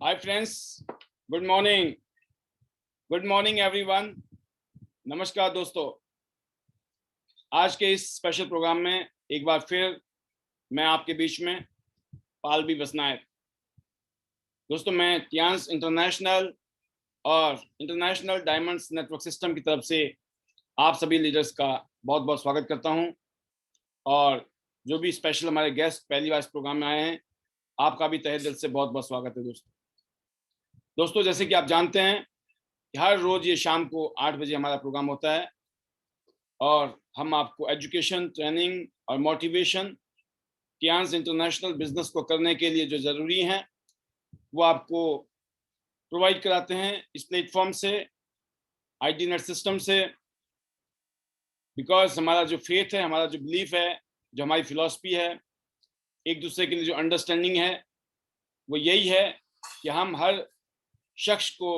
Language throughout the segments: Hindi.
Hi friends, good morning. Good morning everyone. नमस्कार दोस्तों। आज के इस स्पेशल प्रोग्राम में एक बार फिर मैं आपके बीच में पाल बी बसनायक। दोस्तों, मैं टियांस इंटरनेशनल और इंटरनेशनल डायमंड्स नेटवर्क सिस्टम की तरफ से आप सभी लीडर्स का बहुत बहुत स्वागत करता हूं। और जो भी स्पेशल हमारे गेस्ट पहली बार इस प्रोग्राम में आए हैं, आपका भी तहे दिल से बहुत बहुत स्वागत है दोस्तों, जैसे कि आप जानते हैं कि हर रोज ये शाम को 8 बजे हमारा प्रोग्राम होता है और हम आपको एजुकेशन, ट्रेनिंग और मोटिवेशन टियांस इंटरनेशनल बिजनेस को करने के लिए जो ज़रूरी हैं वो आपको प्रोवाइड कराते हैं इस प्लेटफॉर्म से, आईडी नेट सिस्टम से। बिकॉज हमारा जो फेथ है, हमारा जो बिलीफ है, जो हमारी फिलॉसफी है, एक दूसरे के लिए जो अंडरस्टैंडिंग है, वो यही है कि हम हर शख्स को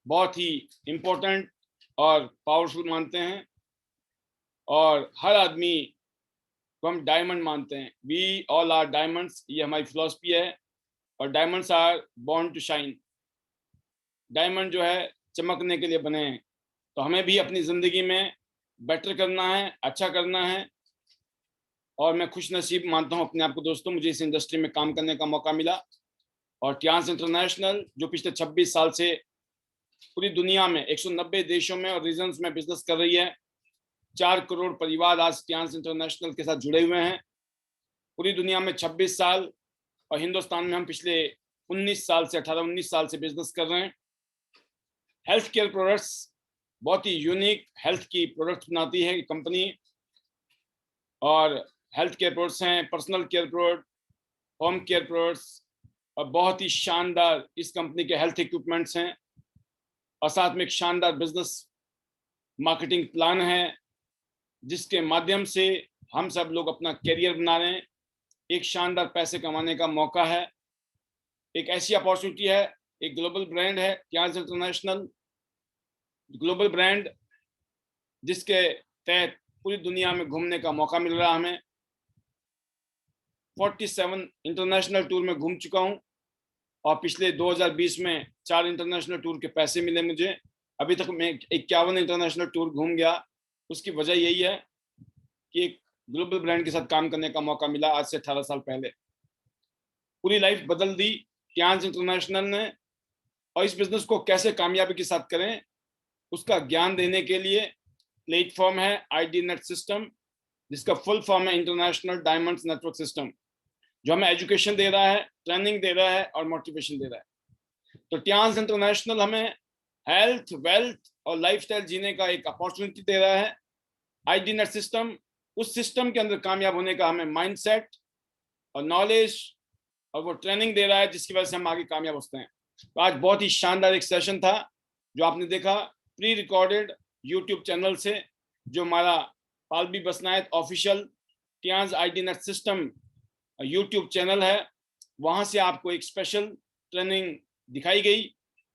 बहुत ही इम्पोर्टेंट और पावरफुल मानते हैं और हर आदमी को हम डायमंड मानते हैं। वी ऑल आर डायमंड्स, ये हमारी फिलॉसफी है। और diamonds are born to shine. Diamond जो है चमकने के लिए बने हैं। तो हमें भी अपनी ज़िंदगी में बेटर करना है, अच्छा करना है। और मैं खुश नसीब मानता हूँ अपने आप को दोस्तों, मुझे इस इंडस्ट्री में काम करने का मौका मिला। और टियांस इंटरनेशनल जो पिछले 26 साल से पूरी दुनिया में 190 देशों में और रीजन्स में बिजनेस कर रही है। 4 करोड़ परिवार आज टियांस इंटरनेशनल के साथ जुड़े हुए हैं। पूरी दुनिया में 26 साल और हिंदुस्तान में हम पिछले 19 साल से 18-19 साल से बिजनेस कर रहे हैं। हेल्थ केयर प्रोडक्ट्स, बहुत ही यूनिक हेल्थ की प्रोडक्ट्स बनाती है कंपनी। और हेल्थ केयर प्रोडक्ट्स हैं personal care product, home care products, और बहुत ही शानदार इस कंपनी के हेल्थ इक्विपमेंट्स हैं। और साथ में एक शानदार बिजनेस मार्केटिंग प्लान है जिसके माध्यम से हम सब लोग अपना करियर बना रहे हैं। एक शानदार पैसे कमाने का मौका है, एक ऐसी अपॉर्चुनिटी है। एक ग्लोबल ब्रांड है टियांस इंटरनेशनल, ग्लोबल ब्रांड जिसके तहत पूरी दुनिया में घूमने का मौका मिल रहा है हमें। 47 इंटरनेशनल टूर में घूम चुका हूं और पिछले 2020 में 4 इंटरनेशनल टूर के पैसे मिले मुझे। अभी तक मैं 51 इंटरनेशनल टूर घूम गया। उसकी वजह यही है कि एक ग्लोबल ब्रांड के साथ काम करने का मौका मिला आज से 18 साल पहले। पूरी लाइफ बदल दी टियांस इंटरनेशनल ने। और इस बिजनेस को कैसे कामयाबी के साथ करें उसका ज्ञान देने के लिए प्लेटफॉर्म है आईडी नेट सिस्टम, जिसका फुल फॉर्म है इंटरनेशनल डायमंड्स नेटवर्क सिस्टम, जो हमें एजुकेशन दे रहा है, ट्रेनिंग दे रहा है और मोटिवेशन दे रहा है। तो टियांस इंटरनेशनल हमें हेल्थ, वेल्थ और लाइफस्टाइल जीने का एक अपॉर्चुनिटी दे रहा है। आईडी नेट सिस्टम उस सिस्टम के अंदर कामयाब होने का हमें माइंडसेट और नॉलेज और वो ट्रेनिंग दे रहा है जिसकी वजह से हम आगे कामयाब होते हैं। तो आज बहुत ही शानदार एक सेशन था जो आपने देखा प्री रिकॉर्डेड यूट्यूब चैनल से, जो हमारा Pal B Basnayak official Tiens ID net system YouTube channel है। वहां से आपको एक स्पेशल ट्रेनिंग दिखाई गई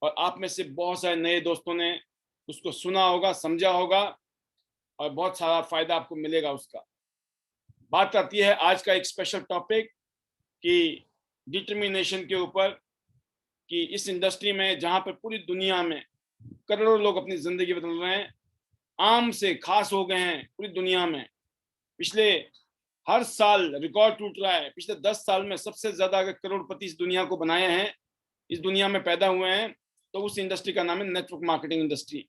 और आप में से बहुत सारे नए दोस्तों ने उसको सुना होगा, समझा होगा और बहुत सारा फायदा आपको मिलेगा उसका। बात आती है आज का एक स्पेशल टॉपिक कि डिटर्मिनेशन के ऊपर, कि इस इंडस्ट्री में जहां पर पूरी दुनिया में करोड़ों लोग अपनी जिंदगी बदल रहे हैं, आम से खास हो गए हैं पूरी दुनिया में। पिछले हर साल रिकॉर्ड टूट रहा है। पिछले 10 साल में सबसे ज्यादा अगर करोड़पति इस दुनिया को बनाए हैं, इस दुनिया में पैदा हुए हैं, तो उस इंडस्ट्री का नाम है नेटवर्क मार्केटिंग इंडस्ट्री।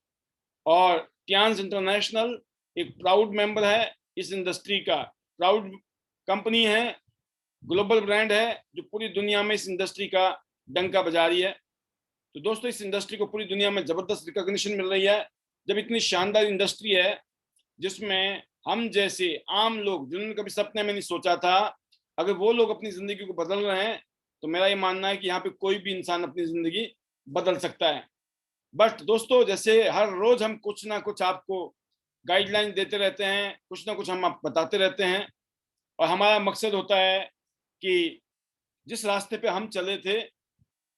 और टियांस इंटरनेशनल एक प्राउड मेंबर है इस इंडस्ट्री का, प्राउड कंपनी है, ग्लोबल ब्रांड है जो पूरी दुनिया में इस इंडस्ट्री का डंका बजा रही है। तो दोस्तों, इस इंडस्ट्री को पूरी दुनिया में जबरदस्त रिकॉग्निशन मिल रही है। जब इतनी शानदार इंडस्ट्री है जिसमें हम जैसे आम लोग, जिन्होंने कभी सपने में नहीं सोचा था, अगर वो लोग अपनी जिंदगी को बदल रहे हैं, तो मेरा ये मानना है कि यहाँ पे कोई भी इंसान अपनी जिंदगी बदल सकता है। बट दोस्तों, जैसे हर रोज हम कुछ ना कुछ आपको गाइडलाइन देते रहते हैं, कुछ ना कुछ हम आप बताते रहते हैं। और हमारा मकसद होता है कि जिस रास्ते पे हम चले थे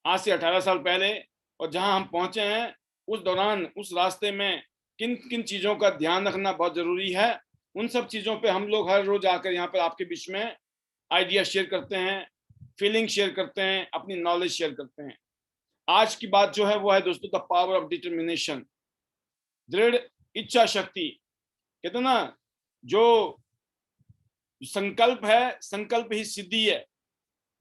आज से 18 साल पहले और जहां हम पहुंचे हैं, उस दौरान उस रास्ते में किन किन चीज़ों का ध्यान रखना बहुत ज़रूरी है, उन सब चीज़ों पे हम लोग हर रोज आकर यहाँ पर आपके बीच में आइडिया शेयर करते हैं, फीलिंग शेयर करते हैं, अपनी नॉलेज शेयर करते हैं। आज की बात जो है वो है दोस्तों द पावर ऑफ डिटर्मिनेशन, दृढ़ इच्छा शक्ति। कहते हैं ना, जो संकल्प है, संकल्प ही सिद्धि है।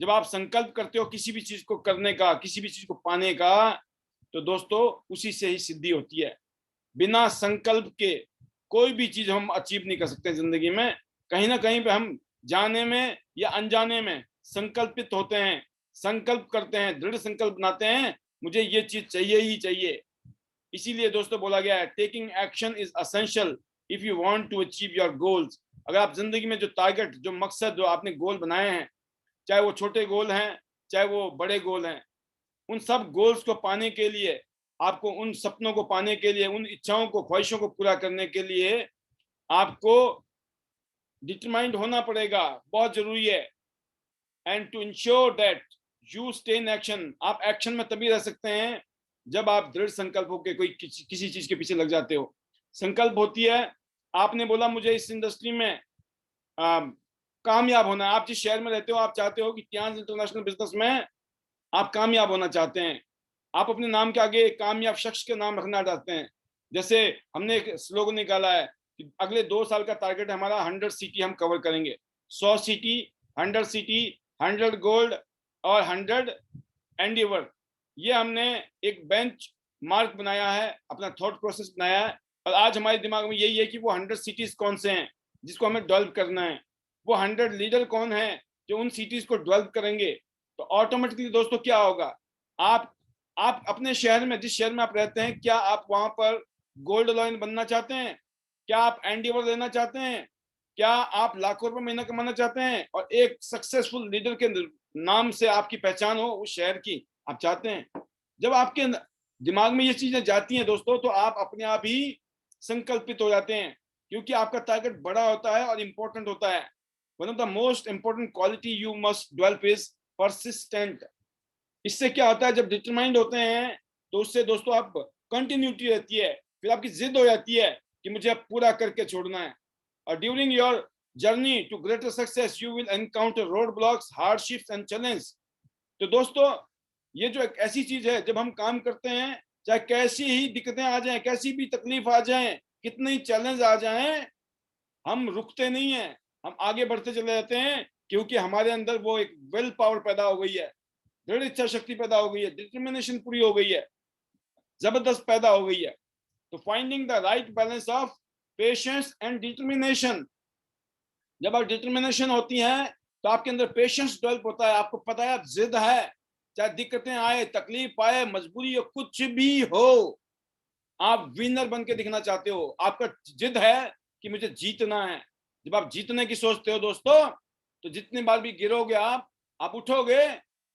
जब आप संकल्प करते हो किसी भी चीज को करने का, किसी भी चीज को पाने का, तो दोस्तों उसी से ही सिद्धि होती है। बिना संकल्प के कोई भी चीज हम अचीव नहीं कर सकते जिंदगी में। कहीं ना कहीं पे हम जाने में या अनजाने में संकल्पित होते हैं, संकल्प करते हैं, दृढ़ संकल्प बनाते हैं, मुझे ये चीज चाहिए ही चाहिए। इसीलिए दोस्तों बोला गया है, taking action is essential if you want to achieve your goals. अगर आप जिंदगी में जो टारगेट, जो मकसद, जो आपने गोल बनाए हैं, चाहे वो छोटे गोल हैं, चाहे वो बड़े गोल हैं, उन सब गोल्स को पाने के लिए, आपको उन सपनों को पाने के लिए, उन इच्छाओं को, ख्वाहिशों को पूरा करने के लिए आपको डिटरमाइंड होना पड़ेगा, बहुत जरूरी है। And to ensure that you stay in action, आप एक्शन में तभी रह सकते हैं जब आप दृढ़ संकल्प होकर कोई किसी चीज के पीछे लग जाते हो। संकल्प होती है, आपने बोला मुझे इस इंडस्ट्री में कामयाब होना है। आप जिस शहर में रहते हो, आप चाहते हो कि टियांस इंटरनेशनल बिजनेस में आप कामयाब होना चाहते हैं। आप अपने नाम के आगे एक कामयाब शख्स के नाम रखना चाहते हैं। जैसे हमने एक स्लोगन निकाला है कि अगले 2 साल का टारगेट हमारा 100 सिटी हम कवर करेंगे। 100 सिटी, 100 सिटी, 100 गोल्ड और 100 एंडीवर। ये हमने एक बेंच मार्क बनाया है, अपना थॉट प्रोसेस बनाया है। और आज हमारे दिमाग में यही है कि वो 100 सिटीज कौन से हैं जिसको हमें डेवलप करना है, वो 100 लीडर कौन है जो उन सिटीज को डेवलप करेंगे। तो ऑटोमेटिकली दोस्तों क्या होगा, आप अपने शहर में, जिस शहर में आप रहते हैं, क्या आप वहां पर गोल्ड लॉयन बनना चाहते हैं? क्या आप एंडीवर लेना चाहते हैं? क्या आप लाखों रुपए महीना कमाना चाहते हैं और एक सक्सेसफुल लीडर के नाम से आपकी पहचान हो उस शहर की, आप चाहते हैं? जब आपके दिमाग में ये चीजें जाती हैं दोस्तों, तो आप अपने आप ही संकल्पित हो जाते हैं, क्योंकि आपका टारगेट बड़ा होता है और इंपॉर्टेंट होता है। One of the most important quality you must develop is persistent. इससे क्या होता है, जब डिटरमाइंड होते हैं तो उससे दोस्तों आप कंटिन्यूटी रहती है, फिर आपकी जिद हो जाती है कि मुझे अब पूरा करके छोड़ना है। और during your journey to greater success you will encounter road blocks, hardships and challenge. तो दोस्तों ये जो एक ऐसी चीज है, जब हम काम करते हैं, चाहे कैसी ही दिक्कतें आ जाएं, कैसी भी तकलीफ आ जाएं, कितने ही चैलेंज आ जाएं, हम रुकते नहीं हैं, हम आगे बढ़ते चले जाते हैं, क्योंकि हमारे अंदर वो एक विल पावर पैदा हो गई है, दृढ़ इच्छा शक्ति पैदा हो गई है, डिटर्मिनेशन पूरी हो गई है, जबरदस्त पैदा हो गई है। तो finding the right balance of patience and determination. जब आप डिटर्मिनेशन होती है तो आपके अंदर पेशेंस डेवलप होता है। आपको पता है, आप जिद है, चाहे दिक्कतें आए, तकलीफ आए, मजबूरी हो, कुछ भी हो, आप विनर बन के दिखना चाहते हो। आपका जिद है कि मुझे जीतना है। जब आप जीतने की सोचते हो दोस्तों, तो जितनी बार भी गिरोगे आप उठोगे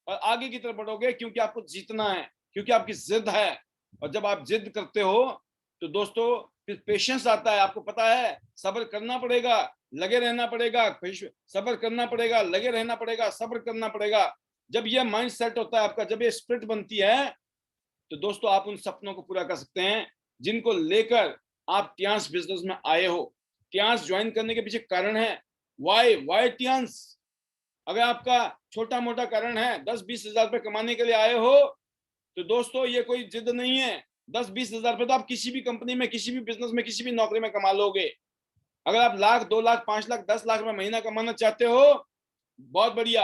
और आगे की तरफ बढ़ोगे, क्योंकि आपको जीतना है, क्योंकि आपकी जिद है। और जब आप जिद करते हो तो दोस्तों फिर पेशेंस आता है। आपको पता है, सब्र करना पड़ेगा, लगे रहना पड़ेगा, सब्र करना पड़ेगा, लगे रहना पड़ेगा, सब्र करना पड़ेगा। जब यह माइंड सेट होता है आपका, जब ये स्पिरिट बनती है, तो दोस्तों आप उन सपनों को पूरा कर सकते हैं जिनको लेकर आप टियांस बिजनेस में आए हो। टियांस ज्वाइन करने के पीछे कारण है, वाई टियांस। अगर आपका छोटा मोटा कारण है, 10-20 हजार रुपए कमाने के लिए आए हो, तो दोस्तों ये कोई जिद नहीं है। 10-20 हजार रुपए तो आप किसी भी कंपनी में, किसी भी बिजनेस में, किसी भी नौकरी में कमा लोगे। अगर आप 1 लाख, 2 लाख, 5 लाख, 10 लाख रुपए महीना कमाना चाहते हो, बहुत बढ़िया।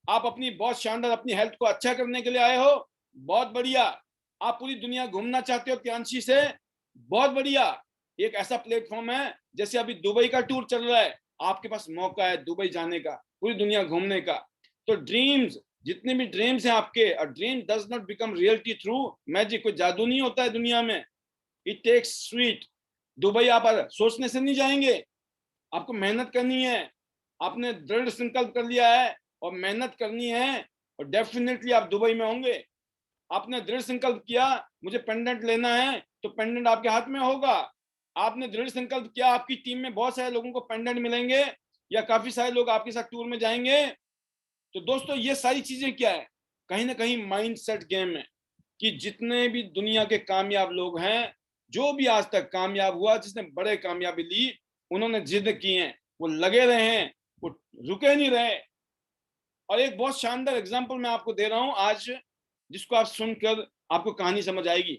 आप अपनी बहुत शानदार अपनी हेल्थ को अच्छा करने के लिए आए हो, बहुत बढ़िया। आप पूरी दुनिया घूमना चाहते हो त्यांशी से, बहुत बढ़िया। एक ऐसा प्लेटफॉर्म है, जैसे अभी दुबई का टूर चल रहा है, आपके पास मौका है दुबई जाने का, पूरी दुनिया घूमने का। तो ड्रीम्स, जितने भी ड्रीम्स हैं आपके, और dream does not become reality through magic. कोई जादू नहीं होता है दुनिया में, इट टेक्स स्वीट। दुबई आप सोचने से नहीं जाएंगे, आपको मेहनत करनी है। आपने दृढ़ संकल्प कर लिया है और मेहनत करनी है, और डेफिनेटली आप दुबई में होंगे। आपने दृढ़ संकल्प किया मुझे पेंडेंट लेना है, तो पेंडेंट आपके हाथ में होगा। आपने दृढ़ संकल्प किया, आपकी टीम में बहुत सारे लोगों को पेंडेंट मिलेंगे, या काफी सारे लोग आपके साथ टूर में जाएंगे। तो दोस्तों ये सारी चीजें क्या है, कहीं ना कहीं माइंड सेट गेम है। कि जितने भी दुनिया के कामयाब लोग हैं, जो भी आज तक कामयाब हुआ, जिसने बड़े कामयाबी ली, उन्होंने जिद की है, वो लगे रहे हैं, वो रुके नहीं रहे। और एक बहुत शानदार एग्जांपल मैं आपको दे रहा हूं आज। जिसको आप सुनकर आपको कहानी समझ आएगी।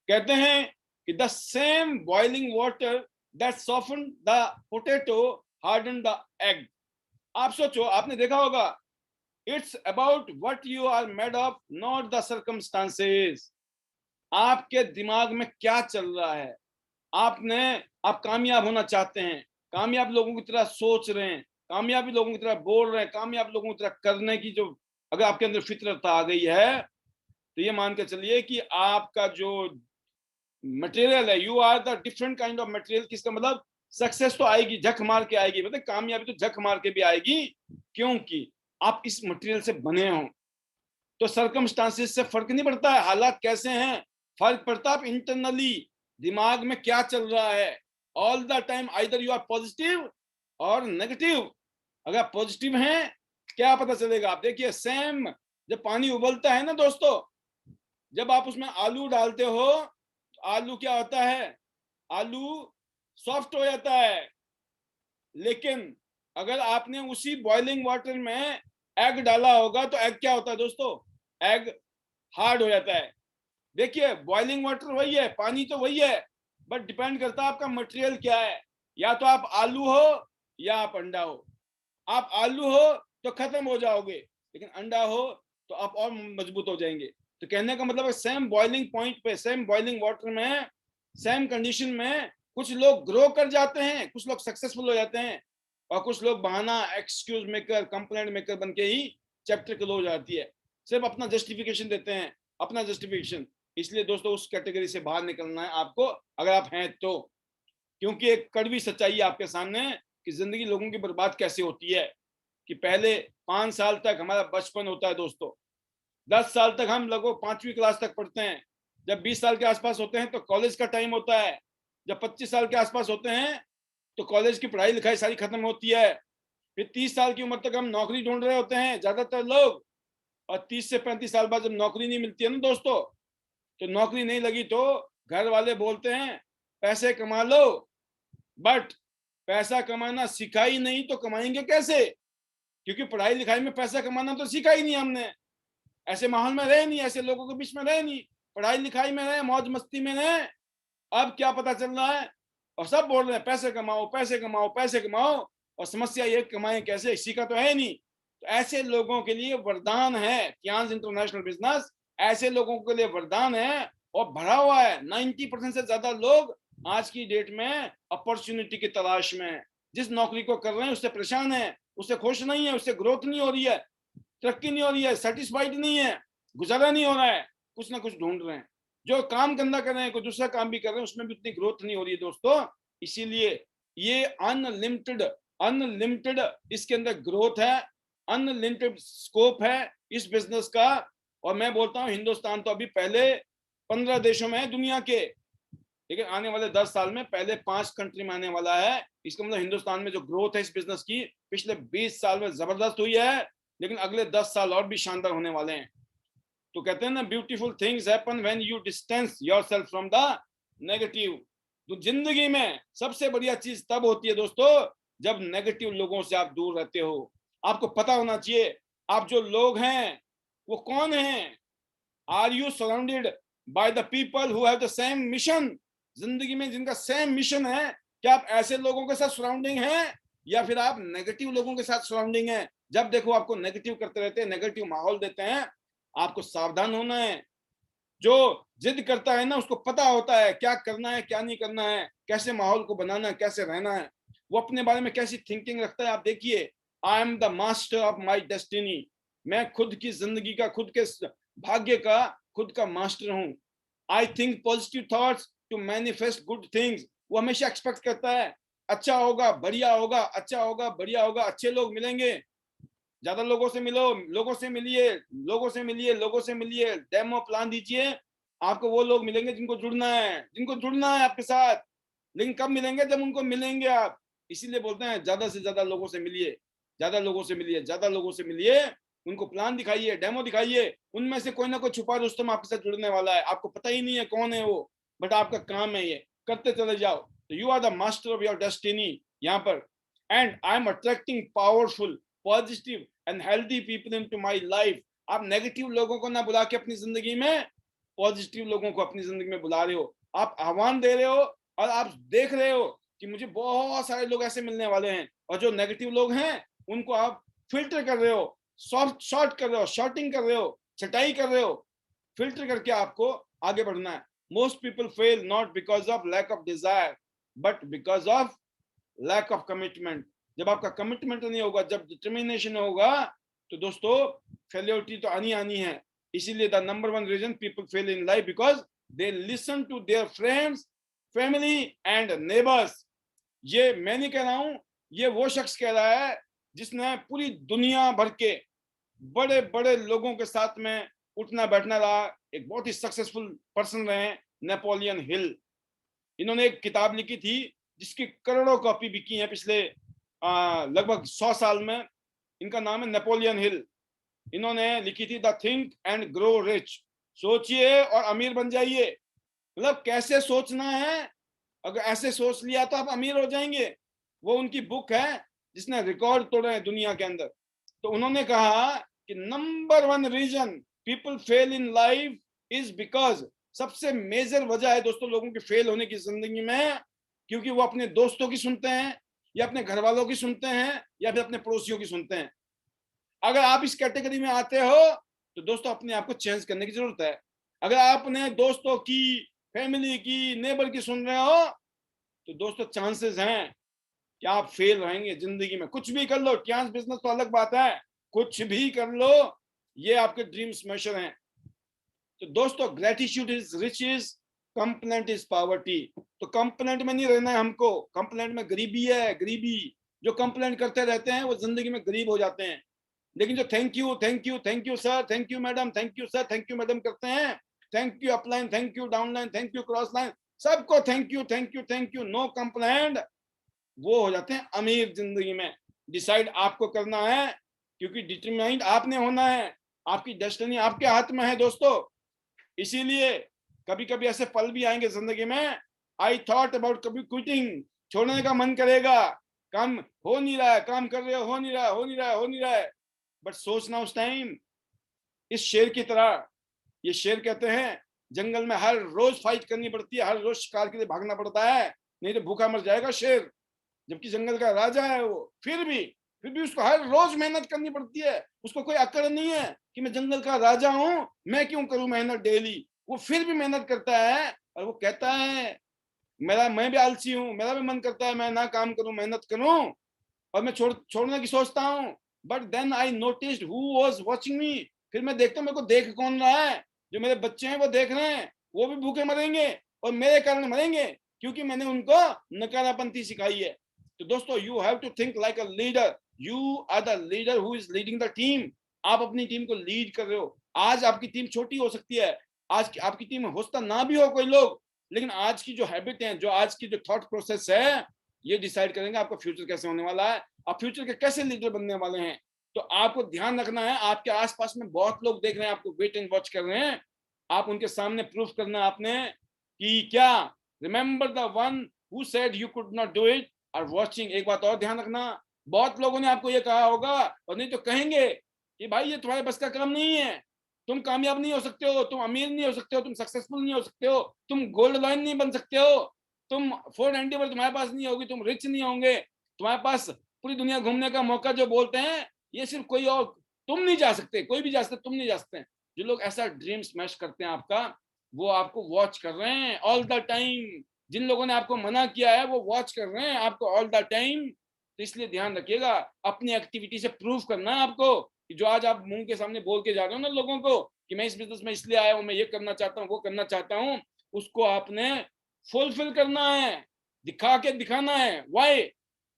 कहते हैं कि the same boiling water that soften the potato harden the egg. आप सोचो, आपने देखा होगा, it's about what you are made of, not the circumstances. आपके दिमाग में क्या चल रहा है, आप कामयाब होना चाहते हैं, कामयाब लोगों की तरह सोच रहे हैं, कामयाबी लोगों की तरह बोल रहे हैं, कामयाब लोगों की तरह करने की जो अगर आपके अंदर फितरत आ गई है, तो ये मान के चलिए कि आपका जो मटेरियल है, you are the different kind of material. किसका मतलब, सक्सेस तो आएगी, झक मार के आएगी, मतलब कामयाबी तो झक मार के भी आएगी, क्योंकि आप इस मटेरियल से बने हो। तो सर्कमस्टांसेस से फर्क नहीं पड़ता है हालात कैसे हैं, फर्क पड़ता है आप इंटरनली दिमाग में क्या चल रहा है। All the time either you are positive और नेगेटिव। अगर पॉजिटिव हैं, क्या पता चलेगा, आप देखिए सेम, जब पानी उबलता है ना दोस्तों, जब आप उसमें आलू डालते हो तो आलू क्या होता है, आलू सॉफ्ट हो जाता है। लेकिन अगर आपने उसी बॉइलिंग वाटर में एग डाला होगा तो एग क्या होता है दोस्तों, एग हार्ड हो जाता है। देखिए बॉइलिंग वाटर वही है, पानी तो वही है, बट डिपेंड करता है आपका मटेरियल क्या है। या तो आप आलू हो या आप अंडा हो। आप आलू हो तो खत्म हो जाओगे, लेकिन अंडा हो तो आप और मजबूत हो जाएंगे। तो कहने का मतलब है सेम बॉइलिंग पॉइंट पे, सेम बॉइलिंग वाटर में, सेम कंडीशन में कुछ लोग ग्रो कर जाते हैं, कुछ लोग सक्सेसफुल हो जाते हैं, और कुछ लोग बहाना, एक्सक्यूज मेकर, कंप्लेंट मेकर बन के ही चैप्टर क्लोज हो जाती है, सिर्फ अपना जस्टिफिकेशन देते हैं, अपना जस्टिफिकेशन। इसलिए दोस्तों उस कैटेगरी से बाहर निकलना है आपको, अगर आप हैं तो। क्योंकि एक कड़वी सच्चाई है आपके सामने कि जिंदगी लोगों की बर्बाद कैसे होती है। कि पहले 5 साल तक हमारा बचपन होता है दोस्तों, 10 साल तक हम लगभग 5वीं क्लास तक पढ़ते हैं, जब 20 साल के आसपास होते हैं तो कॉलेज का टाइम होता है, जब 25 साल के आसपास होते हैं तो कॉलेज की पढ़ाई लिखाई सारी खत्म होती है, फिर 30 साल की उम्र तक हम नौकरी ढूंढ रहे होते हैं ज्यादातर लोग, और 30 से 35 साल बाद जब नौकरी नहीं मिलती है ना दोस्तों, तो नौकरी नहीं लगी तो घर वाले बोलते हैं पैसे कमा लो, बट पैसा कमाना सिखा ही नहीं तो कमाएंगे कैसे, क्योंकि पढ़ाई लिखाई में पैसा कमाना तो सीखा ही नहीं हमने, ऐसे माहौल में रहे नहीं, ऐसे लोगों के बीच में रहे नहीं, पढ़ाई लिखाई में रहे, मौज मस्ती में रहे। अब क्या पता चल रहा है, और सब बोल रहे हैं पैसे कमाओ, पैसे कमाओ, पैसे कमाओ, और समस्या ये कमाएं कैसे, सीखा तो है नहीं। तो ऐसे लोगों के लिए वरदान है कियांस इंटरनेशनल बिजनेस, ऐसे लोगों के लिए वरदान है, और भरा हुआ है। 90% से ज्यादा लोग आज की डेट में अपॉर्चुनिटी की तलाश में है, जिस नौकरी को कर रहे हैं उससे परेशान है, उससे खुश नहीं है, उससे ग्रोथ नहीं हो रही है, तरक्की नहीं हो रही है, सेटिस्फाइड नहीं है, गुजारा नहीं हो रहा है, कुछ ना कुछ ढूंढ रहे हैं। जो काम धंधा कर रहे हैं, कोई दूसरा काम भी कर रहे हैं, उसमें भी उतनी ग्रोथ नहीं हो रही है दोस्तों। इसीलिए ये अनलिमिटेड, अनलिमिटेड इसके अंदर ग्रोथ है, अनलिमिटेड स्कोप है इस बिजनेस का। और मैं बोलता हूँ हिंदुस्तान तो अभी पहले 15 देशों में है दुनिया के, लेकिन आने वाले 10 साल में पहले 5 कंट्री में आने वाला है। इसका मतलब हिंदुस्तान में जो ग्रोथ है इस बिजनेस की पिछले 20 साल में जबरदस्त हुई है, लेकिन अगले 10 साल और भी शानदार होने वाले हैं। तो कहते हैं ना, beautiful things happen when you distance yourself from the negative. तो जिंदगी में सबसे बढ़िया चीज तब होती है दोस्तों जब नेगेटिव लोगों से आप दूर रहते हो। आपको पता होना चाहिए आप जो लोग हैं वो कौन हैं। Are you surrounded by the people who have the same mission, जिंदगी में जिनका सेम मिशन है। क्या आप ऐसे लोगों के साथ सराउंडिंग हैं, या फिर आप नेगेटिव लोगों के साथ सराउंडिंग हैं। जब देखो आपको नेगेटिव करते रहते हैं, नेगेटिव माहौल देते हैं, आपको सावधान होना है। जो जिद करता है ना उसको पता होता है क्या करना है क्या नहीं करना है, कैसे माहौल को बनाना है, कैसे रहना है, वो अपने बारे में कैसी थिंकिंग रखता है। आप देखिए, I am the master of my destiny, मैं खुद की जिंदगी का, खुद के भाग्य का खुद का मास्टर हूं। I think positive thoughts to manifest good things. वो हमेशा एक्सपेक्ट करता है अच्छा होगा, बढ़िया होगा, अच्छा होगा, बढ़िया होगा, अच्छे लोग मिलेंगे। ज्यादा लोगों से मिलो, लोगों से मिलिए, लोगों से मिलिए, लोगों से मिलिए, डेमो प्लान दीजिए, आपको वो लोग मिलेंगे जिनको जुड़ना है, जिनको जुड़ना है आपके साथ। लेकिन कब मिलेंगे, जब उनको मिलेंगे आप। इसीलिए बोलते हैं ज्यादा से ज्यादा लोगों से मिलिए, ज्यादा लोगों से मिलिए, ज्यादा लोगों से मिलिए, उनको प्लान दिखाइए, डेमो दिखाइए। उनमें से कोई ना कोई छुपा रुस्तम आपके साथ जुड़ने वाला है, आपको पता ही नहीं है कौन है वो, बट आपका काम है ये, करते चले जाओ। तो you are the master of your destiny यहाँ पर। And I am attracting powerful, positive and healthy people into my life. आप नेगेटिव लोगों को ना बुला के अपनी जिंदगी में पॉजिटिव लोगों को अपनी जिंदगी में बुला रहे हो, आप आह्वान दे रहे हो, और आप देख रहे हो कि मुझे बहुत सारे लोग ऐसे मिलने वाले हैं, और जो नेगेटिव लोग हैं उनको आप फिल्टर कर रहे हो, शॉर्ट कर रहे हो, शॉर्टिंग कर रहे हो, छटाई कर रहे हो, फिल्टर करके आपको आगे बढ़ना है। Most people fail not because of lack of desire but because of lack of commitment. जब आपका कमिटमेंट नहीं होगा, जब डिटर्मिनेशन होगा, तो दोस्तों फेलियोरिटी तो आनी आनी है। इसीलिए the number one reason people fail in life because they listen to their friends, family and neighbours. ये मैं नहीं कह रहा हूं, ये वो शख्स कह रहा है जिसने पूरी दुनिया भर के बड़े बड़े लोगों के साथ में उठना बैठना रहा, एक बहुत ही सक्सेसफुल पर्सन रहे, नेपोलियन हिल। इन्होंने एक किताब लिखी थी जिसकी करोड़ों कॉपी बिकी हैं पिछले लगभग 100 साल में। इनका नाम है नेपोलियन हिल। इन्होंने लिखी थी the think and grow rich, सोचिए और अमीर बन जाइए। मतलब कैसे सोचना है, अगर ऐसे सोच लिया तो आप अमीर हो जाएंगे। वो उनकी बुक है जिसने रिकॉर्ड तोड़े हैं दुनिया के अंदर। तो उन्होंने कहा कि number one reason people fail in life is because, सबसे मेजर वजह है दोस्तों लोगों के फेल होने की जिंदगी में, क्योंकि वो अपने दोस्तों की सुनते हैं, या अपने घर वालों की सुनते हैं, या फिर अपने पड़ोसियों की सुनते हैं। अगर आप इस कैटेगरी में आते हो तो दोस्तों अपने आप को चेंज करने की जरूरत है। अगर आप अपने दोस्तों की, फैमिली की, नेबर की सुन रहे हो, तो दोस्तों चांसेस हैं कि आप फेल रहेंगे जिंदगी में। कुछ भी कर लो, चांस बिजनेस तो अलग बात है, कुछ भी कर लो, ये आपके ड्रीम स्मैशर हैं। तो दोस्तों gratitude is riches, complaint is poverty. तो कंप्लेंट में नहीं रहना है हमको, कंप्लेंट में गरीबी है, गरीबी। जो कंप्लेंट करते रहते हैं वो जिंदगी में गरीब हो जाते हैं। लेकिन जो thank you thank you thank you sir, thank you madam, thank you sir, thank you madam करते हैं, thank you upline, thank you downline, thank you cross line, सबको thank you thank you thank you, no complaint, वो हो जाते हैं अमीर जिंदगी में। डिसाइड आपको करना है, क्योंकि डिटरमाइंड आपने होना है, आपकी डेस्टिनी आपके हाथ में है दोस्तों। इसीलिए कभी कभी ऐसे पल भी आएंगे जिंदगी में, आई थॉट अबाउट कभी क्विटिंग, छोड़ने का मन करेगा, काम हो नहीं रहा है, काम कर रहे हो, हो नहीं रहा है, हो नहीं रहा है, हो नहीं रहा है, बट सोचना उस टाइम इस शेर की तरह। ये शेर कहते हैं जंगल में हर रोज फाइट करनी पड़ती है, हर रोज शिकार के लिए भागना पड़ता है, नहीं तो भूखा मर जाएगा शेर। जबकि जंगल का राजा है वो, फिर भी उसको हर रोज मेहनत करनी पड़ती है। उसको कोई अकड़ नहीं है कि मैं जंगल का राजा हूं, मैं क्यों करूं मेहनत डेली। वो फिर भी मेहनत करता है, और वो कहता है मैं भी आलसी हूं, मेरा भी मन करता है मैं ना काम करूं, मेहनत करूं, और मैं छोड़ने की सोचता हूं। But then I noticed who was watching me, फिर मैं देखता हूं मेरे को देख कौन रहा है, जो मेरे बच्चे हैं वो देख रहे हैं, वो भी भूखे मरेंगे और मेरे कारण मरेंगे, क्योंकि मैंने उनको नकारापंथी सिखाई है। तो दोस्तों you have to think like a leader, you are the leader who is leading the team. आप अपनी टीम को लीड कर रहे हो। आज आपकी टीम छोटी हो सकती है, आज की आपकी टीम में होता ना भी हो कोई लोग, लेकिन आज की जो हैबिट है, जो आज की जो थॉट प्रोसेस है, ये डिसाइड करेंगे आपका फ्यूचर कैसे होने वाला है, आप फ्यूचर के कैसे लीडर बनने वाले हैं। तो आपको ध्यान रखना है, आपके आसपास में बहुत लोग देख रहे हैं, आपको वेट एंड वॉच कर रहे हैं, आप उनके सामने प्रूफ करना आपने कि क्या remember the one who said you could not do it are watching. एक बात और ध्यान रखना, बहुत लोगों ने आपको ये कहा होगा, और नहीं तो कहेंगे कि भाई ये तुम्हारे बस का काम नहीं है, तुम कामयाब नहीं हो सकते हो, तुम अमीर नहीं हो सकते हो, तुम सक्सेसफुल नहीं हो सकते हो, तुम गोल्ड लॉयन नहीं बन सकते हो, तुम फोर्ड एंडीवर तुम्हारे पास नहीं होगी, तुम रिच नहीं होंगे, तुम्हारे पास पूरी दुनिया घूमने का मौका जो बोलते हैं, ये सिर्फ कोई और, तुम नहीं जा सकते, कोई भी जा सकते, तुम नहीं जा सकते। जो लोग ऐसा ड्रीम स्मैश करते हैं आपका, वो आपको वॉच कर रहे हैं ऑल द टाइम। जिन लोगों ने आपको मना किया है वो वॉच कर रहे हैं आपको ऑल द टाइम। तो इसलिए ध्यान रखिएगा, अपनी एक्टिविटी से प्रूव करना है आपको कि जो आज आप मुंह के सामने बोल के जा रहे हो ना लोगों को कि मैं इस बिजनेस में इसलिए आया हूं, मैं ये करना चाहता हूं, वो करना चाहता हूं, उसको आपने फुलफिल करना है, दिखा के दिखाना है। व्हाई?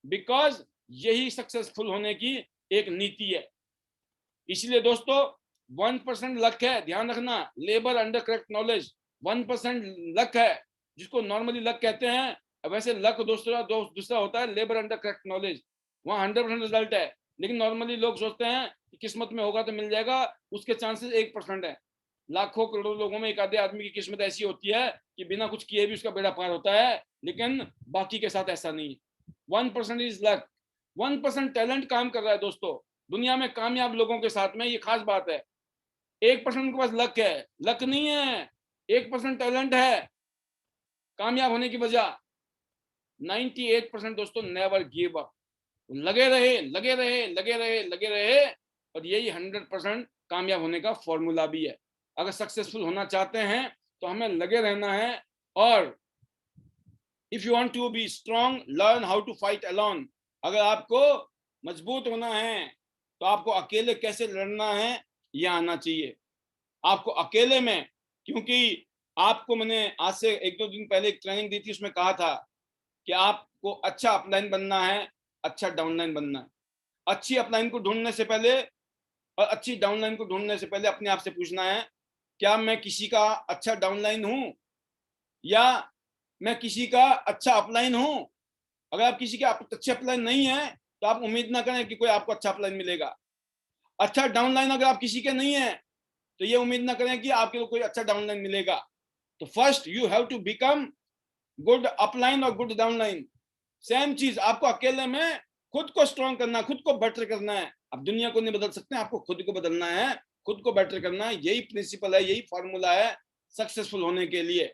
बिकॉज यही सक्सेसफुल होने की एक नीति है। इसलिए दोस्तों 1% लक है, ध्यान रखना, labour under correct knowledge. 1% luck है जिसको नॉर्मली लक कहते हैं, वैसे लक दूसरा होता है लेबर अंडर करेक्ट नॉलेज। वहाँ 100% रिजल्ट है, लेकिन नॉर्मली लोग सोचते हैं कि किस्मत में होगा तो मिल जाएगा, उसके चांसेस 1% है। लाखों करोड़ों लोगों में एक आधे आदमी की किस्मत ऐसी होती है कि बिना कुछ किए भी उसका बेड़ा पार होता है, लेकिन बाकी के साथ ऐसा नहीं। 1% इज लक, 1% टैलेंट काम कर रहा है दोस्तों। दुनिया में कामयाब लोगों के साथ में ये खास बात है, 1% उनके पास लक है, लक नहीं है, 1% टैलेंट है कामयाब होने की वजह। 98% दोस्तों नेवर गिव अप, लगे रहे लगे रहे लगे रहे लगे रहे, और यही 100% कामयाब होने का फॉर्मूला भी है। अगर सक्सेसफुल होना चाहते हैं तो हमें लगे रहना है। और if you want to be strong, learn how to fight alone. अगर आपको मजबूत होना है तो आपको अकेले कैसे लड़ना है ये आना चाहिए। आपको अकेले में, क्योंकि आपको मैंने आज से 1-2 दिन पहले एक ट्रेनिंग दी थी, उसमें कहा था कि आपको अच्छा अपलाइन बनना है, अच्छा डाउनलाइन बनना है। अच्छी अपलाइन को ढूंढने से पहले और अच्छी डाउनलाइन को ढूंढने से पहले अपने आप से पूछना है, क्या मैं किसी का अच्छा डाउनलाइन हूं या मैं किसी का अच्छा अपलाइन हूं। अगर आप किसी के अच्छे अपलाइन नहीं है तो आप उम्मीद ना करें कि कोई आपको अच्छा अपलाइन मिलेगा। अच्छा डाउनलाइन अगर आप किसी के नहीं है तो ये उम्मीद ना करें कि आपके कोई अच्छा डाउनलाइन मिलेगा। तो first you have to become good upline और गुड डाउनलाइन। सेम चीज आपको अकेले में खुद को स्ट्रॉन्ग करना, खुद को बेटर करना है। अब दुनिया को नहीं बदल सकते, आपको खुद को बदलना है, खुद को बेटर करना है। यही प्रिंसिपल है, यही फॉर्मूला है सक्सेसफुल होने के लिए।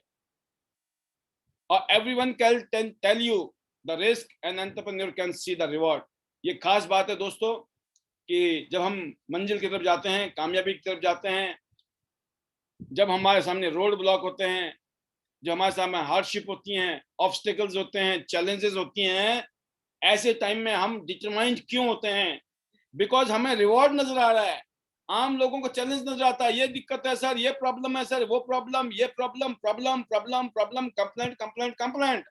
और everyone can tell you the risk and entrepreneur can see the reward. ये खास बात है दोस्तों कि जब हम मंजिल की तरफ जाते हैं, कामयाबी की तरफ जाते हैं, जब हमारे सामने रोड ब्लॉक होते हैं, जो हमारे सामने हार्डशिप होती हैं, ऑब्स्टिकल्स होते हैं, चैलेंजेस होती हैं, ऐसे टाइम में हम डिटरमाइंड क्यों होते हैं? बिकॉज हमें रिवॉर्ड नजर आ रहा है। आम लोगों को चैलेंज नजर आता है, ये दिक्कत है सर, ये प्रॉब्लम है सर, वो प्रॉब्लम, ये problem, problem problem problem, complaint complaint complaint.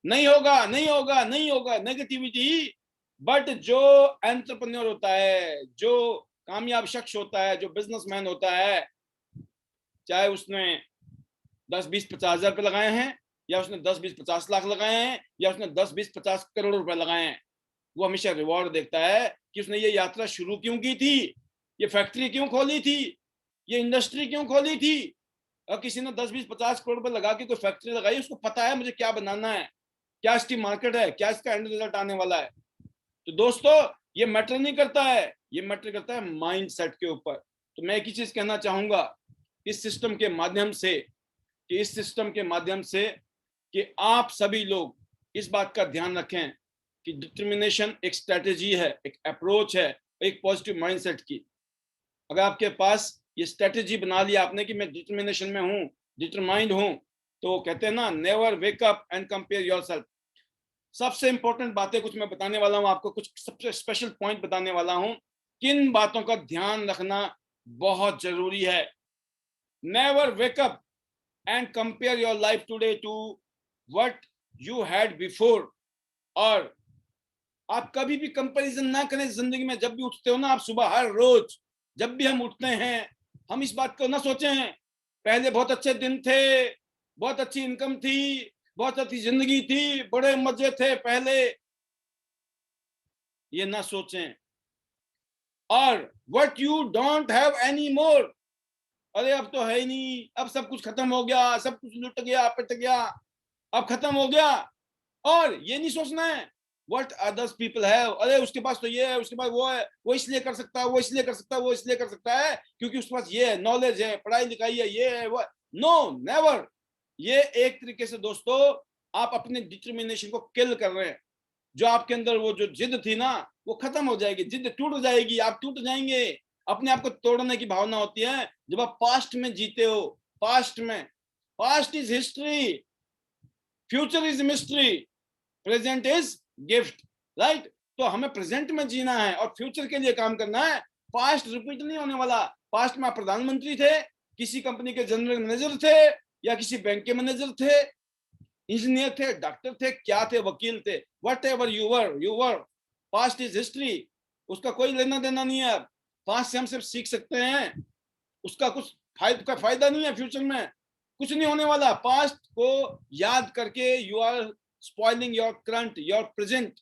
नहीं होगा नहीं होगा नहीं होगा, नेगेटिविटी। बट जो एंटरप्रेन्योर होता है, जो कामयाब शख्स होता है, जो बिजनेसमैन होता है, चाहे उसने 10-20-50 हजार रुपए लगाए हैं, या उसने 10-20-50 लाख लगाए हैं, या उसने 10-20-50 करोड़ रुपए लगाए हैं, वो हमेशा रिवॉर्ड देखता है कि उसने ये यात्रा शुरू क्यों की थी, ये फैक्ट्री क्यों खोली थी, ये इंडस्ट्री क्यों खोली थी। और किसी ने 10-20-50 करोड़ रुपए लगा के कोई फैक्ट्री लगाई, उसको पता है मुझे क्या बनाना है, क्या इसकी मार्केट है, क्या इसका एंड रिजल्ट आने वाला है। तो दोस्तों ये मैटर नहीं करता है, ये मैटर करता है माइंड सेट के ऊपर। तो मैं एक ही चीज कहना चाहूंगा इस सिस्टम के माध्यम से, कि इस सिस्टम के माध्यम से कि आप सभी लोग इस बात का ध्यान रखें कि डिटर्मिनेशन एक स्ट्रेटेजी है, एक अप्रोच है, एक पॉजिटिव माइंडसेट की। अगर आपके पास ये स्ट्रेटेजी बना लिया आपने कि मैं डिटर्मिनेशन में हूं, डिटरमाइंड हूं, तो कहते हैं ना, never wake up and compare yourself. सबसे इंपॉर्टेंट बातें कुछ मैं बताने वाला हूं आपको, कुछ सबसे स्पेशल पॉइंट बताने वाला हूं, किन बातों का ध्यान रखना बहुत जरूरी है। Never wake up and compare your life today to what you had before। और आप कभी भी कंपैरिजन ना करें जिंदगी में। जब भी उठते हो ना आप सुबह, हर रोज जब भी हम उठते हैं, हम इस बात को ना सोचें पहले बहुत अच्छे दिन थे, बहुत अच्छी इनकम थी, बहुत अच्छी जिंदगी थी, बड़े मजे थे पहले, ये ना सोचें। और what you don't have anymore, अरे अब तो है ही नहीं, अब सब कुछ खत्म हो गया, सब कुछ लुट गया, पिट गया, अब खत्म हो गया। और ये नहीं सोचना है व्हाट अदर्स पीपल हैव, अरे उसके पास तो ये है, उसके पास वो है, वो इसलिए कर सकता है, वो इसलिए कर सकता है, वो इसलिए कर सकता है क्योंकि उसके पास ये है, नॉलेज है, पढ़ाई लिखाई है, ये है वो। No, never. ये एक तरीके से दोस्तों आप अपने डिटर्मिनेशन को किल कर रहे हैं। जो आपके अंदर वो जो जिद थी ना, वो खत्म हो जाएगी, जिद टूट जाएगी, आप टूट जाएंगे। अपने आप को तोड़ने की भावना होती है जब आप पास्ट में जीते हो। पास्ट में, past is history, future is mystery, present is gift, right. तो हमें प्रेजेंट में जीना है और फ्यूचर के लिए काम करना है। पास्ट रिपीट नहीं होने वाला। पास्ट में आप प्रधानमंत्री थे, किसी कंपनी के जनरल मैनेजर थे, या किसी बैंक के मैनेजर थे, इंजीनियर थे, डॉक्टर थे, क्या थे, वकील थे, what ever you were. Past is history, उसका कोई लेना देना नहीं है। पास्ट से हम सिर्फ सीख सकते हैं, उसका कुछ फायदा नहीं है। फ्यूचर में कुछ नहीं होने वाला। पास्ट को याद करके you are spoiling your current, your present.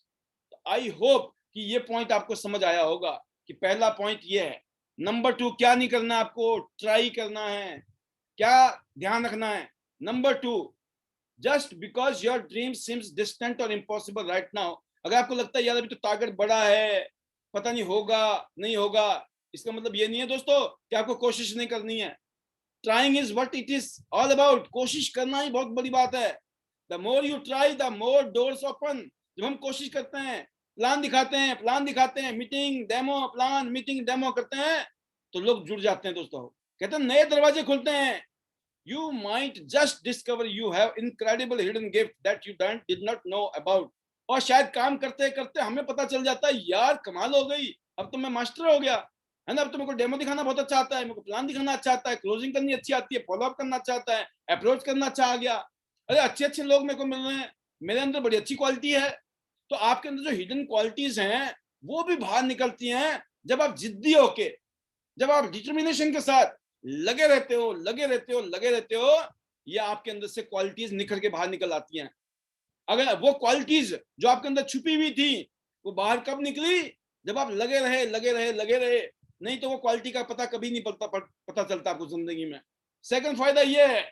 I hope कि ये पॉइंट आपको समझ आया होगा कि पहला पॉइंट ये है। नंबर 2, क्या नहीं करना, आपको ट्राई करना है, क्या ध्यान रखना है। Number 2, just because your dream seems distant और इम्पॉसिबल राइट नाउ, अगर आपको लगता है यार अभी तो टारगेट बड़ा है, पता नहीं होगा नहीं होगा, इसका मतलब ये नहीं है दोस्तों कि आपको कोशिश नहीं करनी है। Trying is what it is all about. कोशिश करना ही बहुत बड़ी बात है। The more you try the more doors open. जब हम कोशिश करते हैं, प्लान दिखाते हैं, meeting demo plan meeting demo करते हैं, तो लोग जुड़ जाते हैं दोस्तों। कहते हैं नए दरवाजे खुलते हैं। You might just discover you have incredible hidden gift that you did not know about। और शायद काम करते करते हमें पता चल जाता है, यार कमाल हो गई, अब तो मैं मास्टर हो गया है ना। अब तो मेरे को डेमो दिखाना बहुत अच्छा आता है, मेरे को प्लान दिखाना अच्छा आता है, क्लोजिंग करनी अच्छी आती है, फॉलोअप करना अच्छा आता है, अप्रोच करना अच्छा आ गया। अरे अच्छे अच्छे लोग मेरे को मिल रहे हैं, मेरे अंदर बड़ी अच्छी क्वालिटी है। तो आपके अंदर जो हिडन क्वालिटीज हैं वो भी बाहर निकलती हैं जब आप जिद्दी होके, जब आप डिटर्मिनेशन के साथ लगे रहते हो, ये आपके अंदर से क्वालिटीज निखर के बाहर निकल आती हैं। अगर वो क्वालिटीज जो आपके अंदर छुपी हुई थी वो बाहर कब निकली? जब आप लगे रहे। नहीं तो वो क्वालिटी का पता कभी नहीं पता चलता आपको जिंदगी में। सेकंड फायदा ये है।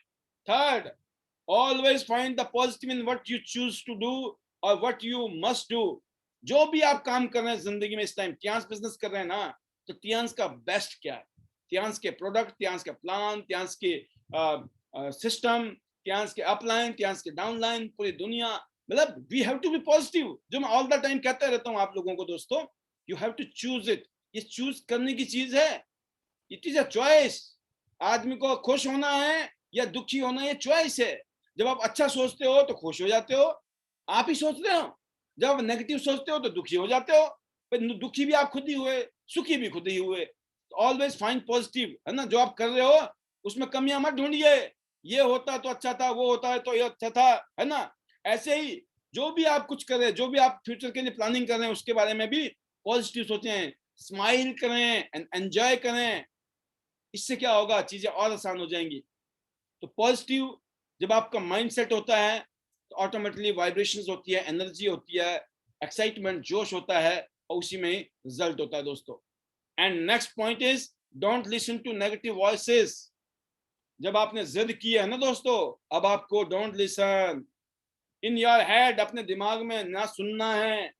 Third, always find the positive in what you choose to do और व्हाट यू मस्ट डू। जो भी आप काम कर रहे हैं जिंदगी में, इस टाइम तियांस बिजनेस कर रहे हैं ना, तो तियांस का बेस्ट क्या है? तियांस के प्रोडक्ट, तियांस के प्लान, तियांस के सिस्टम, तियांस के अपलाइन, तियांस के डाउनलाइन, पूरी दुनिया। मतलब we have to be positive, जो मैं ऑल द टाइम कहते रहता हूं आप लोगों को दोस्तों, you have to choose it. ये चूज करने की चीज है, इट इज अ चॉइस। आदमी को खुश होना है या दुखी होना, ये चॉइस है। जब आप अच्छा सोचते हो तो खुश हो जाते हो, आप ही सोच रहे हो। जब आप नेगेटिव सोचते हो तो दुखी हो जाते हो। दुखी भी आप खुद ही हुए, सुखी भी खुद ही हुए। ऑलवेज फाइंड पॉजिटिव, है ना। जो आप कर रहे हो उसमें कमियां मत ढूंढिए, ये होता तो अच्छा था, वो होता है तो ये अच्छा था, है ना। ऐसे ही जो भी आप कुछ कर रहे हैं, जो भी आप फ्यूचर के लिए प्लानिंग कर रहे हैं, उसके बारे में भी पॉजिटिव सोचें, स्माइल करें एंड एंजॉय करें। इससे क्या होगा, चीजें और आसान हो जाएंगी। तो पॉजिटिव जब आपका माइंड सेट होता है तो ऑटोमेटिकली वाइब्रेशंस होती है, एनर्जी होती है, एक्साइटमेंट, जोश होता है, और उसी में रिजल्ट होता है दोस्तों। And next point is don't listen to negative voices. जब आपने जिद की है ना दोस्तों, अब आपको don't listen in your head, अपने दिमाग में ना सुनना है,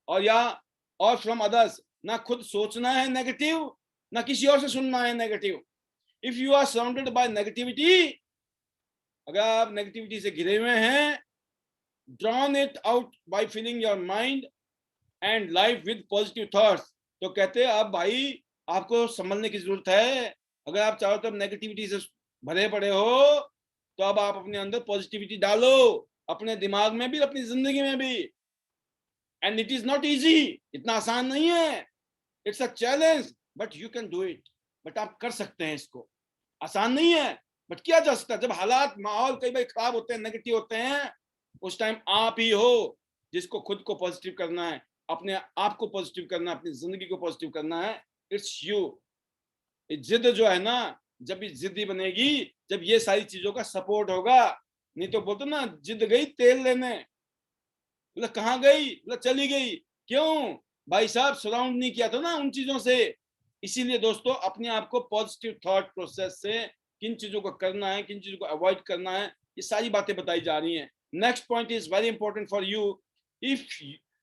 और फ्रॉम अदर्स, ना खुद सोचना है नेगेटिव, ना किसी और से सुनना है negative. If you are surrounded by negativity, अगर आप नेगेटिविटी से घिरे हुए हैं, drown it out by filling your mind and life with positive thoughts. तो कहते हैं अब भाई आपको संभलने की जरूरत है। अगर आप चाहो तो नेगेटिविटी से भरे पड़े हो, तो अब आप अपने अंदर पॉजिटिविटी डालो, अपने दिमाग में भी, अपनी जिंदगी में भी। And it is not easy, इतना आसान नहीं है, it's a challenge, but you can do it. But आप कर सकते हैं इसको। आसान नहीं है बट किया जा सकता है। जब हालात, माहौल कई बार खराब होते हैं, नेगेटिव होते हैं, उस टाइम आप ही हो जिसको खुद को पॉजिटिव करना है, अपने आप को पॉजिटिव करना है, अपनी जिंदगी को पॉजिटिव करना है। It's you. जिद जो है ना, जब ये जिद्दी बनेगी जब ये सारी चीजों का सपोर्ट होगा। नहीं तो बोलते ना, जिद गई तेल लेने, मतलब कहाँ गई, मतलब चली गई। क्यों भाई साहब, सराउंड नहीं किया था ना उन चीजों से। इसीलिए दोस्तों अपने आप को पॉजिटिव थॉट प्रोसेस से किन चीजों को करना है, किन चीजों को अवॉइड करना है, ये सारी बातें बताई जा रही हैं। Next point is very important for you. If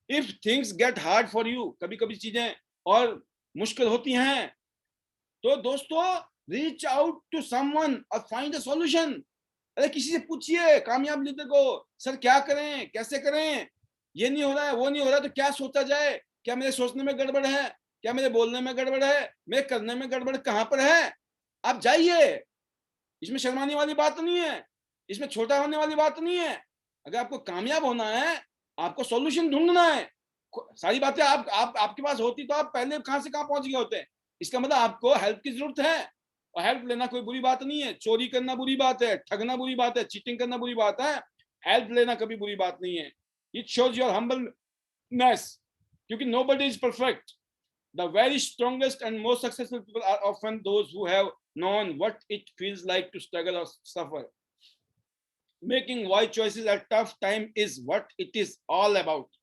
if things get hard for you, कभी कभी चीजें और मुश्किल होती हैं, तो दोस्तों रीच आउट टू समवन और फाइंड अ सॉल्यूशन। अरे किसी से पूछिए, कामयाब लीडर को, सर क्या करें, कैसे करें, ये नहीं हो रहा है, वो नहीं हो रहा है, तो क्या सोचा जाए? क्या मेरे सोचने में गड़बड़ है? क्या मेरे बोलने में गड़बड़ है? मेरे करने में गड़बड़ कहाँ पर है? आप जाइए, इसमें शर्माने वाली बात नहीं है, इसमें छोटा होने वाली बात नहीं है। अगर आपको कामयाब होना है, आपको सॉल्यूशन ढूंढना है। सारी बातें आपके पास होती तो आप पहले कहां से कहां पहुंच गए होते। इसका मतलब आपको हेल्प की जरूरत है, और हेल्प लेना कोई बुरी बात नहीं है। चोरी करना बुरी बात है, ठगना बुरी बात है, चीटिंग करना बुरी बात है, हेल्प लेना कभी बुरी बात नहीं है। इट शोज योर हम्बलनेस, क्योंकि nobody is perfect. The very strongest and most successful people are often those who have known what it feels like to struggle or suffer. Making wise choices at tough time is what it is all about.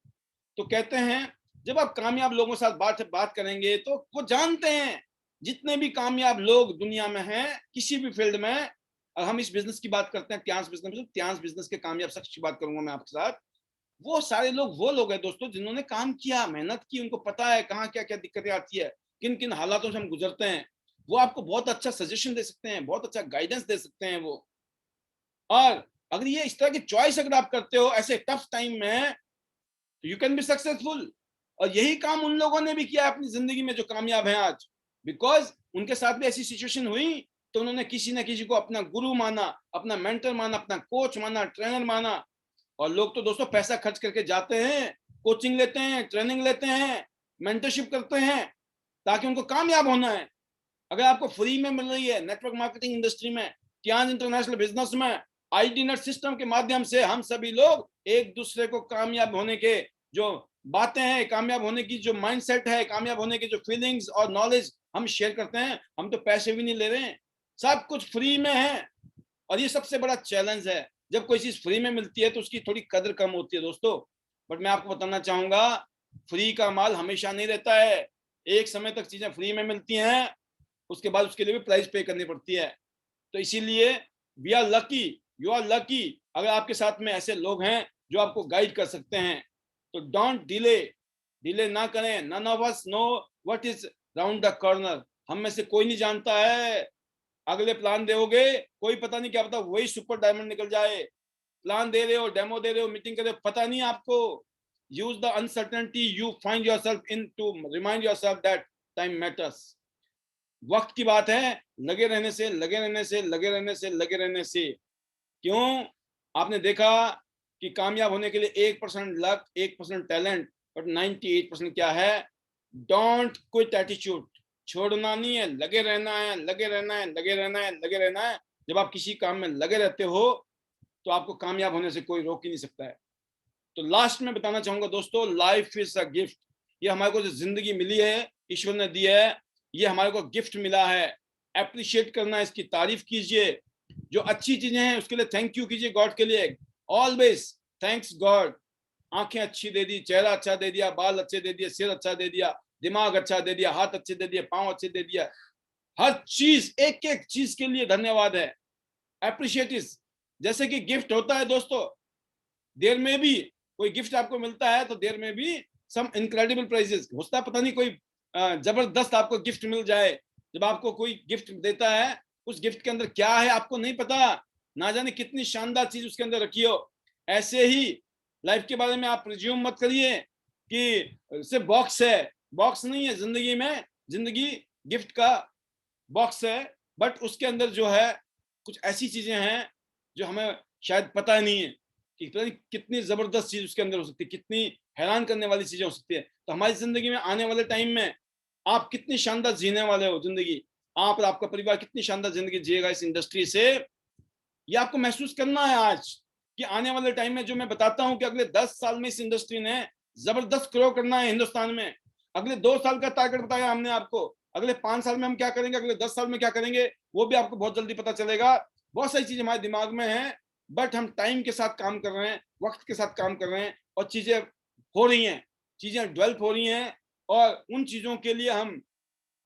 तो कहते हैं जब आप कामयाब लोगों के साथ बात करेंगे तो वो जानते हैं, जितने भी कामयाब लोग दुनिया में हैं किसी भी फील्ड में, और हम इस बिजनेस की बात करते हैं, त्यांस बिजनेस के कामयाब शख्स की बात करूंगा मैं आपके साथ। वो सारे लोग वो लोग हैं दोस्तों जिन्होंने काम किया, मेहनत की, उनको पता है कहाँ क्या क्या दिक्कतें आती है, किन किन हालातों से हम गुजरते हैं, वो आपको बहुत अच्छा सजेशन दे सकते हैं, बहुत अच्छा गाइडेंस दे सकते हैं वो। और अगर ये इस तरह की चॉइस अगर आप करते हो ऐसे टफ टाइम में, यू कैन बी सक्सेसफुल। और यही काम उन लोगों ने भी किया अपनी जिंदगी में जो कामयाब हैं आज, बिकॉज उनके साथ भी ऐसी सिचुएशन हुई तो उन्होंने किसी ना किसी को अपना गुरु माना, अपना मेंटर माना, अपना कोच माना, ट्रेनर माना। और लोग तो दोस्तों पैसा खर्च करके जाते हैं, कोचिंग लेते हैं, ट्रेनिंग लेते हैं, मेंटरशिप करते हैं, ताकि उनको कामयाब होना है। अगर आपको फ्री में मिल रही है नेटवर्क मार्केटिंग इंडस्ट्री में, कियान इंटरनेशनल बिजनेस में, आईडी नेट सिस्टम के माध्यम से हम सभी लोग एक दूसरे को कामयाब होने के जो बातें हैं, कामयाब होने की जो माइंडसेट है, कामयाब होने की जो फीलिंग्स और नॉलेज हम शेयर करते हैं, हम तो पैसे भी नहीं ले रहे हैं, सब कुछ फ्री में है। और ये सबसे बड़ा चैलेंज है, जब कोई चीज फ्री में मिलती है तो उसकी थोड़ी कदर कम होती है दोस्तों। बट मैं आपको बताना चाहूंगा, फ्री का माल हमेशा नहीं रहता है। एक समय तक चीजें फ्री में मिलती हैं, उसके बाद उसके लिए भी प्राइस पे करनी पड़ती है। तो इसीलिए we are lucky, you are lucky अगर आपके साथ में ऐसे लोग हैं जो आपको गाइड कर सकते हैं। तो डोंट डिले, डिले ना करें। None of us know what is round the corner. हम में से कोई नहीं जानता है, अगले प्लान दोगे कोई पता नहीं, क्या पता वही सुपर डायमंड निकल जाए। प्लान दे रहे हो, डेमो दे रहे हो, मीटिंग कर रहे हो, पता नहीं आपको। Use the uncertainty you find yourself in to remind yourself that time matters. वक्त की बात है, लगे रहने से, लगे रहने से, लगे रहने से, लगे रहने से। क्यों? आपने देखा कि कामयाब होने के लिए 1% लक, 1% टैलेंट, बट 98% क्या है? Don't quit attitude. छोड़ना नहीं है, लगे रहना है, लगे रहना है, लगे रहना है, लगे रहना है। जब आप किसी काम में लगे रहते हो तो आपको कामयाब होने से कोई रोक ही नहीं सकता है। तो लास्ट में बताना चाहूंगा दोस्तों, लाइफ इज अ गिफ्ट। ये हमारे को जो जिंदगी मिली है, ईश्वर ने दी है, ये हमारे को गिफ्ट मिला है। अप्रिशिएट करना है, इसकी तारीफ कीजिए। जो अच्छी चीजें हैं उसके लिए थैंक यू कीजिए गॉड के लिए। Always thanks God. आंखें अच्छी दे दी, चेहरा अच्छा दे दिया, बाल अच्छे दे दिए, सिर अच्छा दे दिया, दिमाग अच्छा दे दिया, हाथ अच्छे दे दिए, पांव अच्छे दे दिया। हर चीज, एक एक चीज के लिए धन्यवाद है। अप्रिशिएट इज जैसे कि गिफ्ट होता है दोस्तों, देर में भी कोई गिफ्ट आपको मिलता है तो देर में भी सम इनक्रेडिबल प्राइजेस होता है। पता नहीं कोई जबरदस्त आपको गिफ्ट मिल जाए। जब आपको कोई गिफ्ट देता है, उस गिफ्ट के अंदर क्या है आपको नहीं पता, ना जाने कितनी शानदार चीज उसके अंदर रखी हो। ऐसे ही लाइफ के बारे में आप प्रिज्यूम मत करिए कि सिर्फ बॉक्स है। बॉक्स नहीं है जिंदगी में, जिंदगी गिफ्ट का बॉक्स है, बट उसके अंदर जो है कुछ ऐसी चीजें हैं जो हमें शायद पता नहीं है कि पता नहीं कितनी जबरदस्त चीज उसके अंदर हो सकती है, कितनी हैरान करने वाली चीजें हो सकती है। तो हमारी जिंदगी में आने वाले टाइम में आप कितनी शानदार जीने वाले हो जिंदगी, आप और आपका परिवार कितनी शानदार जिंदगी जिएगा इस इंडस्ट्री से, ये आपको महसूस करना है आज। कि आने वाले टाइम में जो मैं बताता हूं कि अगले 10 साल में इस इंडस्ट्री ने जबरदस्त ग्रो करना है हिंदुस्तान में। अगले 2 साल का टारगेट बताया हमने आपको, अगले 5 साल में हम क्या करेंगे, अगले 10 साल में क्या करेंगे, वो भी आपको बहुत जल्दी पता चलेगा। बहुत सारी चीजें हमारे दिमाग में हैं, बट हम टाइम के साथ काम कर रहे हैं, वक्त के साथ काम कर रहे हैं, और चीजें हो रही हैं, चीजें डेवलप हो रही हैं। और उन चीजों के लिए हम,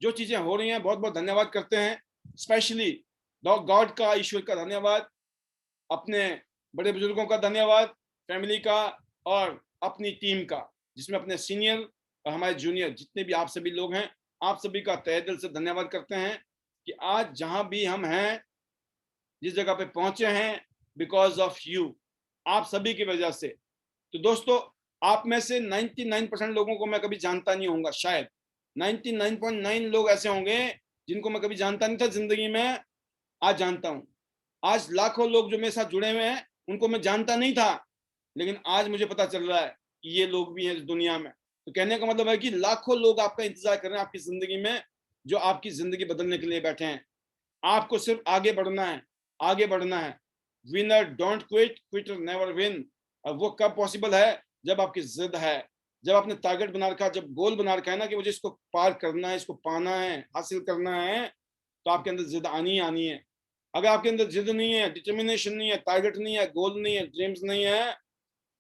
जो चीजें हो रही हैं, बहुत बहुत धन्यवाद करते हैं। स्पेशली गॉड का, ईश्वर का धन्यवाद, अपने बड़े बुजुर्गों का धन्यवाद, फैमिली का, और अपनी टीम का, जिसमें अपने सीनियर और हमारे जूनियर जितने भी आप सभी लोग हैं, आप सभी का तहे दिल से धन्यवाद करते हैं कि आज जहां भी हम हैं, जिस जगह पे पहुंचे हैं, बिकॉज ऑफ यू, आप सभी की वजह से। तो दोस्तों, आप में से 99% लोगों को मैं कभी जानता नहीं होऊंगा, शायद 99.9 लोग ऐसे होंगे जिनको मैं कभी जानता नहीं था जिंदगी में, आज जानता हूं। आज लाखों लोग जो मेरे साथ जुड़े हुए हैं उनको मैं जानता नहीं था, लेकिन आज मुझे पता चल रहा है कि ये लोग भी हैं इस दुनिया में। तो कहने का मतलब है कि लाखों लोग आपका इंतजार कर रहे हैं आपकी जिंदगी में, जो आपकी जिंदगी बदलने के लिए बैठे हैं। आपको सिर्फ आगे बढ़ना है, आगे बढ़ना है। Winner don't quit, Quetta never win. और वो कब पॉसिबल है? जब आपकी जिद है, जब आपने टारगेट बना रखा, जब गोल बना रखा है ना कि मुझे इसको पार करना है, इसको पाना है, हासिल करना है, तो आपके अंदर जिद आनी ही आनी है। अगर आपके अंदर जिद नहीं है, डिटर्मिनेशन नहीं है, टारगेट नहीं है, गोल नहीं है, ड्रीम्स नहीं है,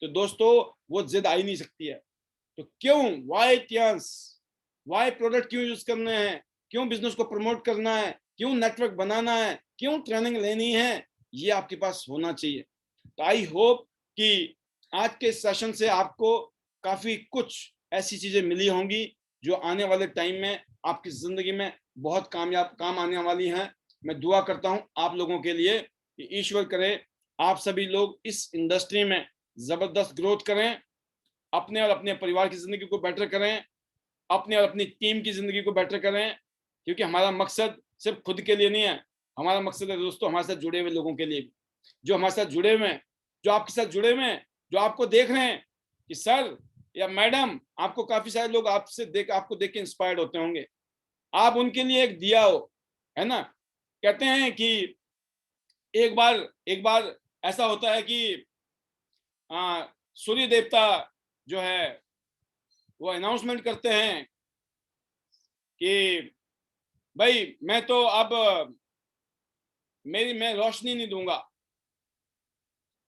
तो दोस्तों वो जिद आ ही नहीं सकती है। तो क्यों, वाई टियांस, वाई प्रोडक्ट क्यों यूज करने हैं, क्यों बिजनेस को प्रमोट करना है, क्यों नेटवर्क बनाना है, क्यों ट्रेनिंग लेनी है, ये आपके पास होना चाहिए। तो आई होप कि आज के सेशन से आपको काफी कुछ ऐसी चीजें मिली होंगी जो आने वाले टाइम में आपकी जिंदगी में बहुत कामयाब काम आने वाली हैं। मैं दुआ करता हूं आप लोगों के लिए कि ईश्वर करे आप सभी लोग इस इंडस्ट्री में जबरदस्त ग्रोथ करें, अपने और अपने परिवार की जिंदगी को बेटर करें, अपने और अपनी टीम की जिंदगी को बेटर करें, क्योंकि हमारा मकसद सिर्फ खुद के लिए नहीं है, हमारा मकसद है दोस्तों हमारे साथ जुड़े हुए लोगों के लिए भी, जो हमारे साथ जुड़े हुए हैं, जो आपके साथ जुड़े हुए हैं, जो आपको देख रहे हैं कि सर या मैडम, आपको काफी सारे लोग आपको देख के इंस्पायर्ड होते होंगे, आप उनके लिए एक दिया हो, है ना। कहते हैं कि एक बार ऐसा होता है कि सूर्य देवता जो है वो अनाउंसमेंट करते हैं कि भाई मैं तो अब मैं रोशनी नहीं दूंगा।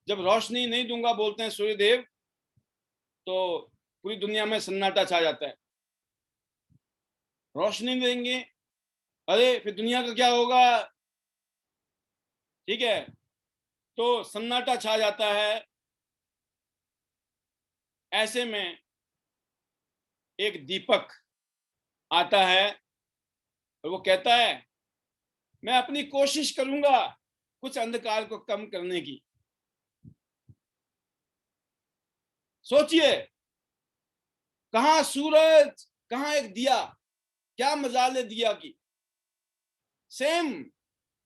जब रोशनी नहीं दूंगा बोलते हैं सूर्यदेव, तो पूरी दुनिया में सन्नाटा छा जाता है। रोशनी देंगे, अरे फिर दुनिया का क्या होगा, ठीक है, तो सन्नाटा छा जाता है। ऐसे में एक दीपक आता है और वो कहता है मैं अपनी कोशिश करूंगा कुछ अंधकार को कम करने की। सोचिए, कहां सूरज, कहां एक दिया, क्या मजाल है दिया की। सेम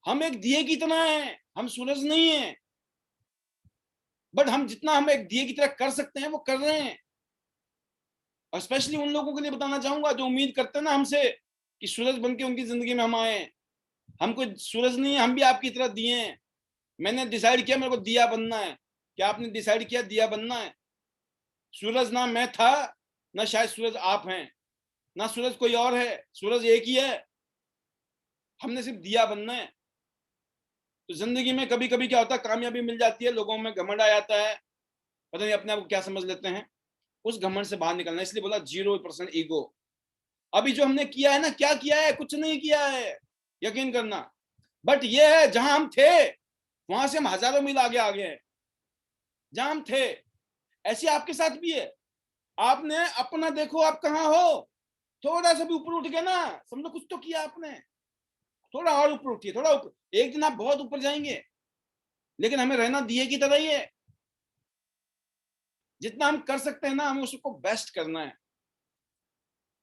हम एक दिए की तरह हैं, हम सूरज नहीं हैं, बट हम जितना हम एक दिए की तरह कर सकते हैं वो कर रहे हैं। और स्पेशली उन लोगों के लिए बताना चाहूंगा जो उम्मीद करते हैं ना हमसे कि सूरज बन के उनकी जिंदगी में हम आए। हम कोई सूरज नहीं है, हम भी आपकी तरह दिए हैं। मैंने डिसाइड किया मेरे को दिया बनना है। क्या आपने डिसाइड किया दिया बनना है? सूरज ना मैं था, ना शायद सूरज आप हैं, ना सूरज कोई और है, सूरज एक ही है। हमने सिर्फ दिया बनना है। तो जिंदगी में कभी कभी क्या होता है, कामयाबी मिल जाती है, लोगों में घमंड आ जाता है, पता नहीं अपने आप को क्या समझ लेते हैं। उस घमंड से बाहर निकलना, इसलिए बोला 0% ईगो। अभी जो हमने किया है ना, क्या किया है, कुछ नहीं किया है, यकीन करना। बट ये है जहां हम थे वहां से हम हजारों मील आगे आ गए हैं। जहां हम थे ऐसे आपके साथ भी है। आपने अपना देखो आप कहाँ हो, थोड़ा सा भी ऊपर उठ गया ना, समझो कुछ तो किया आपने। थोड़ा और ऊपर उठिए, थोड़ा ऊपर, एक दिन आप बहुत ऊपर जाएंगे। लेकिन हमें रहना दिए की तरह ही है। जितना हम कर सकते हैं ना, हमें उसको बेस्ट करना है।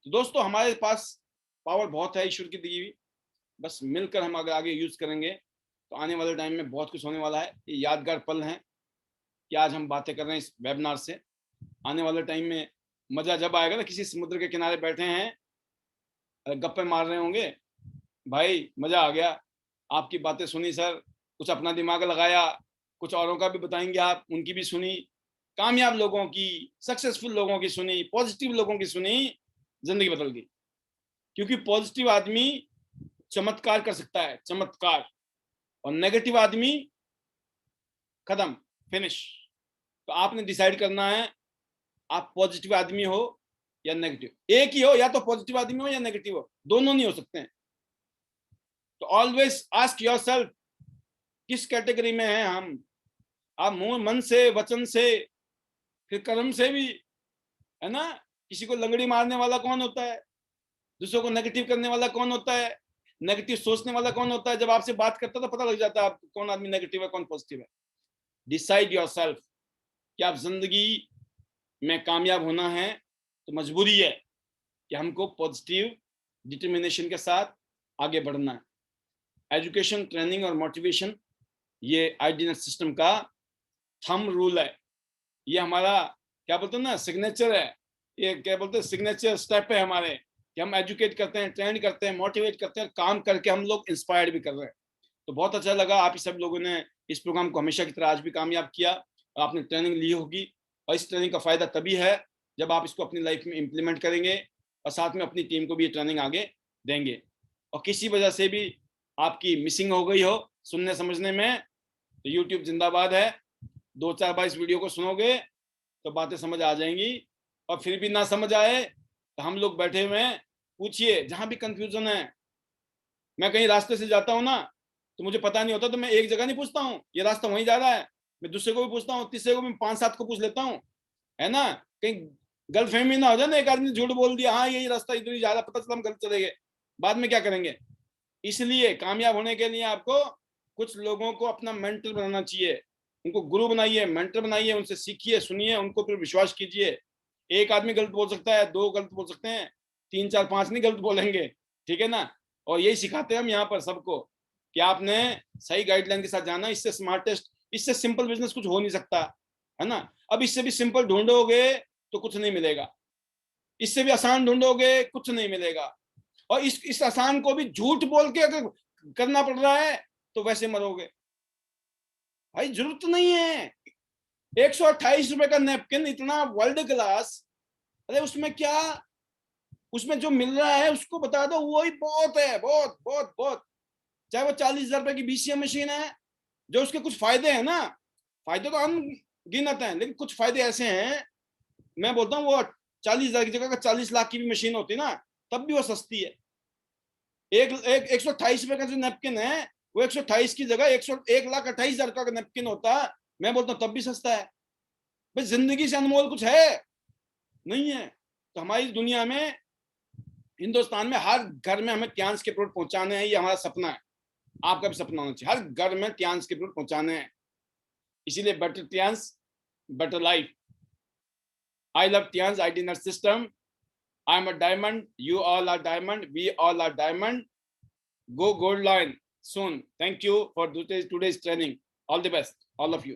तो दोस्तों हमारे पास पावर बहुत है ईश्वर की दी हुई, बस मिलकर हम अगर आगे यूज करेंगे तो आने वाले टाइम में बहुत कुछ होने वाला है। ये यादगार पल हैं कि आज हम बातें कर रहे हैं इस वेबिनार से। आने वाले टाइम में मजा जब आएगा ना, किसी समुद्र के किनारे बैठे हैं, गप्पे मार रहे होंगे, भाई मजा आ गया, आपकी बातें सुनी सर, कुछ अपना दिमाग लगाया, कुछ औरों का भी बताएंगे आप, उनकी भी सुनी, कामयाब लोगों की, सक्सेसफुल लोगों की सुनी, पॉजिटिव लोगों की सुनी, जिंदगी बदल गई। क्योंकि पॉजिटिव आदमी चमत्कार कर सकता है, चमत्कार, और नेगेटिव आदमी खत्म, फिनिश। तो आपने डिसाइड करना है आप पॉजिटिव आदमी हो या नेगेटिव। एक ही हो, या तो पॉजिटिव आदमी हो या नेगेटिव हो, दोनों नहीं हो सकते हैं। तो ऑलवेज आस्क योरसेल्फ किस कैटेगरी में हैं हम। आप मुंह मन से, वचन से, फिर कर्म से भी, है ना। किसी को लंगड़ी मारने वाला कौन होता है, दूसरों को नेगेटिव करने वाला कौन होता है, नेगेटिव सोचने वाला कौन होता है। जब आपसे बात करता है तो पता लग जाता है आप कौन आदमी नेगेटिव है कौन पॉजिटिव है। डिसाइड योरसेल्फ कि आप जिंदगी में कामयाब होना है तो मजबूरी है कि हमको पॉजिटिव डिटर्मिनेशन के साथ आगे बढ़ना है। एजुकेशन, ट्रेनिंग और मोटिवेशन ये आईडीएनएस सिस्टम का थंब रूल है। ये हमारा क्या बोलते हैं ना, सिग्नेचर है। ये क्या बोलते हैं, सिग्नेचर स्टेप है हमारे, कि हम एजुकेट करते हैं, ट्रेन करते हैं, मोटिवेट करते हैं, काम करके हम लोग इंस्पायर्ड भी कर रहे हैं। तो बहुत अच्छा लगा आप सब लोगों ने इस प्रोग्राम को हमेशा की तरह आज भी कामयाब किया। आपने ट्रेनिंग ली होगी, और इस ट्रेनिंग का फायदा तभी है जब आप इसको अपनी लाइफ में इम्प्लीमेंट करेंगे और साथ में अपनी टीम को भी ये ट्रेनिंग आगे देंगे। और किसी वजह से भी आपकी मिसिंग हो गई हो सुनने समझने में, तो यूट्यूब जिंदाबाद है। 2-4 बार इस वीडियो को सुनोगे तो बातें समझ आ जाएंगी। और फिर भी ना समझ आए तो हम लोग बैठे हुए हैं, पूछिए जहां भी कंफ्यूजन है। मैं कहीं रास्ते से जाता हूँ ना, तो मुझे पता नहीं होता तो मैं एक जगह नहीं पूछता हूँ ये रास्ता वहीं जा रहा है, मैं दूसरे को भी पूछता हूँ, तीसरे को भी 5-7 को पूछ लेता हूँ, है ना। कहीं गलतफहमी ना हो जाए ना, एक आदमी झूठ बोल दिया, हाँ यही रास्ता इधर ही जा रहा, पता चला हम गलत चले गए, बाद में क्या करेंगे। इसलिए कामयाब होने के लिए आपको कुछ लोगों को अपना मेंटर बनाना चाहिए, उनको गुरु बनाइए, मेंटर बनाइए, उनसे सीखिए, सुनिए, उनको फिर विश्वास कीजिए। एक आदमी गलत बोल सकता है, दो गलत बोल सकते हैं, 3 4 5 नहीं गलत बोलेंगे, ठीक है ना। और यही सिखाते हैं हम यहाँ पर सबको कि आपने सही गाइडलाइन के साथ जाना, इससे स्मार्टेस्ट, इससे सिंपल बिजनेस कुछ हो नहीं सकता, है ना। अब इससे भी सिंपल ढूंढोगे तो कुछ नहीं मिलेगा, इससे भी आसान ढूंढोगे कुछ नहीं मिलेगा, और इस आसान को भी झूठ बोल के अगर करना पड़ रहा है तो वैसे मरोगे भाई, जरूरत नहीं है। 128 रुपए का नैपकिन, इतना वर्ल्ड क्लास, अरे उसमें क्या, उसमें जो मिल रहा है उसको बता दो, वही बहुत है, बहुत बहुत बहुत। चाहे वो 40,000 रुपए की बीसीएम मशीन है, जो उसके कुछ फायदे हैं ना, फायदे तो अनगिनत हैं, लेकिन कुछ फायदे ऐसे हैं, मैं बोलता हूँ वो 40,000 की जगह अगर 40 लाख की भी मशीन होती ना, तब भी वो सस्ती है। 128 रुपए का जो नैपकिन है, वो 128 की जगह 1,28,000 का नैपकिन होता, मैं बोलता हूँ तब भी सस्ता है। भाई जिंदगी से अनमोल कुछ है नहीं है। तो हमारी दुनिया में, हिंदुस्तान में हर घर में हमें ट्यांस के प्रोडक्ट पहुंचाने हैं, ये हमारा सपना है, आपका भी सपना होना चाहिए, हर घर में ट्यांस के प्रोडक्ट पहुंचाने हैं। इसीलिए better Tiens, better life. I love Tiens IT nurse system. I am a diamond, you all are diamond, we all are diamond. Go gold line soon. Thank you for today's training. All the best, all of you.